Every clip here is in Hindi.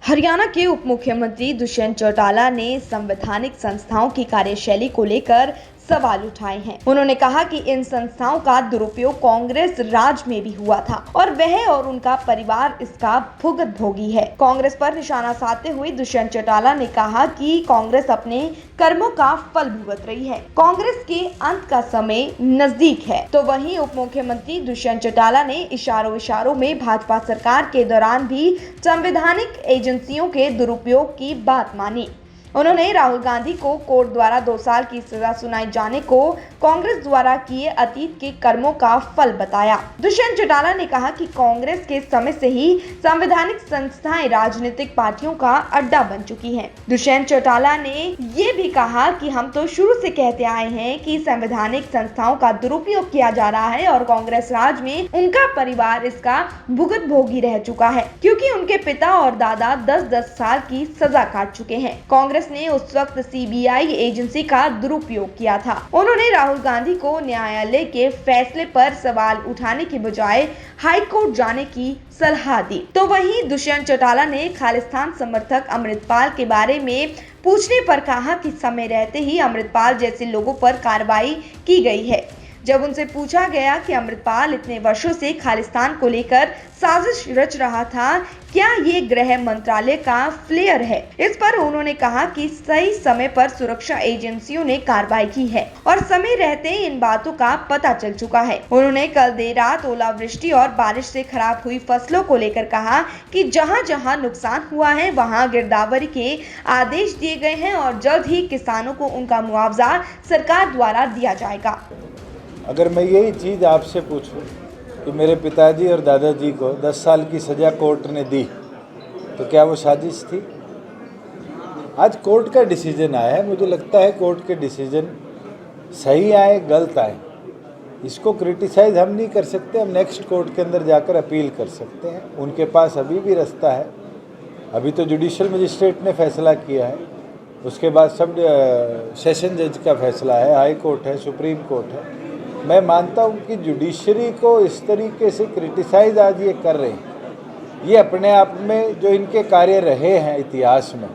हरियाणा के उप मुख्यमंत्री दुष्यंत चौटाला ने संवैधानिक संस्थाओं की कार्यशैली को लेकर सवाल उठाए हैं। उन्होंने कहा कि इन संस्थाओं का दुरुपयोग कांग्रेस राज में भी हुआ था और वह और उनका परिवार इसका भुगतभोगी है। कांग्रेस पर निशाना साधते हुए दुष्यंत चौटाला ने कहा कि कांग्रेस अपने कर्मों का फल भुगत रही है। कांग्रेस के अंत का समय नजदीक है। तो वहीं उप मुख्यमंत्री दुष्यंत चौटाला ने इशारों में भाजपा सरकार के दौरान भी संवैधानिक एजेंसियों के दुरुपयोग की बात मानी। उन्होंने राहुल गांधी को कोर्ट द्वारा 2 साल की सजा सुनाए जाने को कांग्रेस द्वारा किए अतीत के कर्मों का फल बताया। दुष्यंत चौटाला ने कहा कि कांग्रेस के समय से ही संवैधानिक संस्थाएं राजनीतिक पार्टियों का अड्डा बन चुकी हैं। दुष्यंत चौटाला ने ये भी कहा कि हम तो शुरू से कहते आए हैं कि संवैधानिक संस्थाओं का दुरुपयोग किया जा रहा है और कांग्रेस राज में उनका परिवार इसका भुगतभोगी रह चुका है, क्योंकि उनके पिता और दादा 10-10 साल की सजा काट चुके हैं। कांग्रेस ने उस वक्त सीबीआई एजेंसी का दुरुपयोग किया था। उन्होंने राहुल गांधी को न्यायालय के फैसले पर सवाल उठाने की बजाय हाई कोर्ट जाने की सलाह दी। तो वहीं दुष्यंत चौटाला ने खालिस्तान समर्थक अमृतपाल के बारे में पूछने पर कहा कि समय रहते ही अमृतपाल जैसे लोगों पर कार्रवाई की गई है। जब उनसे पूछा गया कि अमृतपाल इतने वर्षों से खालिस्तान को लेकर साजिश रच रहा था, क्या ये गृह मंत्रालय का फ्लेयर है? इस पर उन्होंने कहा कि सही समय पर सुरक्षा एजेंसियों ने कार्रवाई की है और समय रहते इन बातों का पता चल चुका है। उन्होंने कल देर रात ओलावृष्टि और बारिश से खराब हुई फसलों को लेकर कहा कि जहां जहां नुकसान हुआ है वहां गिरदावरी के आदेश दिए गए हैं और जल्द ही किसानों को उनका मुआवजा सरकार द्वारा दिया जाएगा। अगर मैं यही चीज़ आपसे पूछूं कि मेरे पिताजी और दादाजी को 10 साल की सज़ा कोर्ट ने दी, तो क्या वो साजिश थी? आज कोर्ट का डिसीजन आया है। मुझे लगता है कोर्ट के डिसीजन सही आए गलत आए, इसको क्रिटिसाइज़ हम नहीं कर सकते। हम नेक्स्ट कोर्ट के अंदर जाकर अपील कर सकते हैं। उनके पास अभी भी रास्ता है। अभी तो जुडिशल मजिस्ट्रेट ने फैसला किया है, उसके बाद सब सेशन जज का फैसला है, हाई कोर्ट है, सुप्रीम कोर्ट है। मैं मानता हूँ कि जुडिशरी को इस तरीके से क्रिटिसाइज आज ये कर रहे हैं, ये अपने आप में जो इनके कार्य रहे हैं इतिहास में,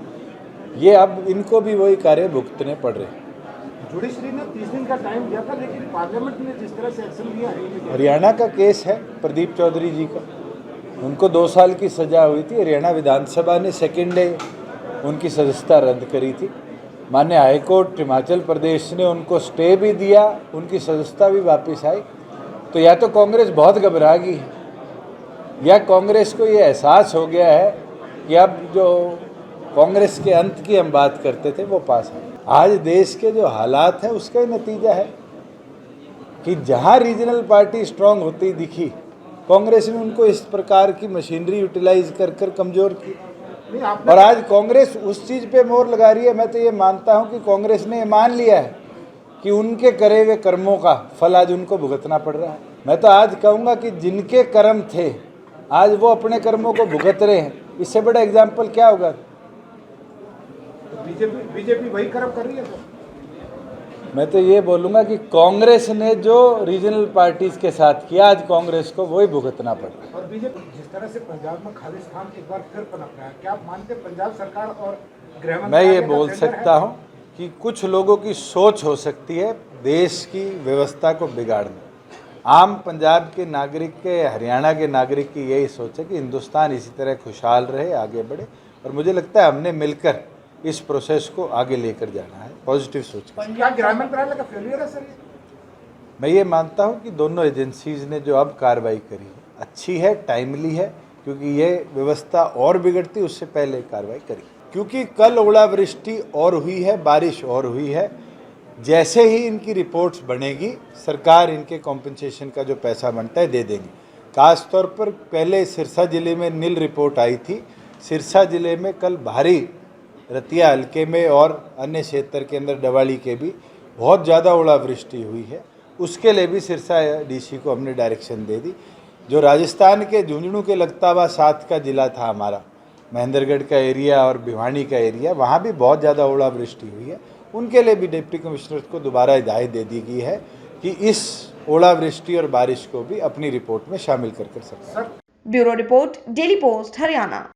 ये अब इनको भी वही कार्य भुगतने पड़ रहे हैं। जुडिशरी ने 30 दिन का टाइम दिया था, लेकिन पार्लियामेंट ने जिस तरह से एक्शन लिया है। हरियाणा का केस है प्रदीप चौधरी जी का, उनको 2 साल की सज़ा हुई थी। हरियाणा विधानसभा ने सेकेंड डे उनकी सदस्यता रद्द करी थी। माननीय हाईकोर्ट हिमाचल प्रदेश ने उनको स्टे भी दिया, उनकी सदस्यता भी वापस आई। तो या तो कांग्रेस बहुत घबरा गई है या कांग्रेस को ये एहसास हो गया है कि अब जो कांग्रेस के अंत की हम बात करते थे वो पास है। आज देश के जो हालात हैं उसका ही नतीजा है कि जहां रीजनल पार्टी स्ट्रांग होती दिखी, कांग्रेस ने उनको इस प्रकार की मशीनरी यूटिलाइज कर कर कमज़ोर की और आज कांग्रेस उस चीज़ पे मोहर लगा रही है। मैं तो ये मानता हूँ कि कांग्रेस ने मान लिया है कि उनके करे हुए कर्मों का फल आज उनको भुगतना पड़ रहा है। मैं तो आज कहूँगा कि जिनके कर्म थे आज वो अपने कर्मों को भुगत रहे हैं। इससे बड़ा एग्जाम्पल क्या होगा? बीजेपी वही कर्म कर रही है। मैं तो ये बोलूँगा कि कांग्रेस ने जो रीजनल पार्टीज के साथ किया, आज कांग्रेस को वही भुगतना पड़ रहा है। और बीजेपी जिस तरह से पंजाब में खालिस्तान एक बार फिर पनप रहा है, क्या आप मानते हैं पंजाब सरकार और गृह मैं ये बोल सकता हूँ कि कुछ लोगों की सोच हो सकती है देश की व्यवस्था को बिगाड़ने। आम पंजाब के नागरिक के, हरियाणा के नागरिक की यही सोच है कि हिंदुस्तान इसी तरह खुशहाल रहे, आगे बढ़े। और मुझे लगता है हमने मिलकर इस प्रोसेस को आगे लेकर जाना है पॉजिटिव सोच के। क्या गृह मंत्रालय का फेलियर है सर? मैं ये मानता हूँ कि दोनों एजेंसीज ने जो अब कार्रवाई करी है अच्छी है, टाइमली है, क्योंकि ये व्यवस्था और बिगड़ती उससे पहले कार्रवाई करी। क्योंकि कल ओलावृष्टि और हुई है, बारिश और हुई है। जैसे ही इनकी रिपोर्ट्स बनेगी सरकार इनके कॉम्पनसेशन का जो पैसा बनता है दे देंगी। खास तौर पर पहले सिरसा ज़िले में नील रिपोर्ट आई थी। सिरसा ज़िले में कल भारी रतिया हल्के में और अन्य क्षेत्र के अंदर डवाली के भी बहुत ज़्यादा ओलावृष्टि हुई है। उसके लिए भी सिरसा डीसी को हमने डायरेक्शन दे दी। जो राजस्थान के झुंझुनू के लगता हुआ साथ का ज़िला था हमारा, महेंद्रगढ़ का एरिया और भिवानी का एरिया, वहाँ भी बहुत ज़्यादा ओलावृष्टि हुई है। उनके लिए भी डिप्टी कमिश्नर को दोबारा हिदायत दे दी गई है कि इस ओलावृष्टि और बारिश को भी अपनी रिपोर्ट में शामिल कर सकते हैं। Bureau report, daily post, Haryana.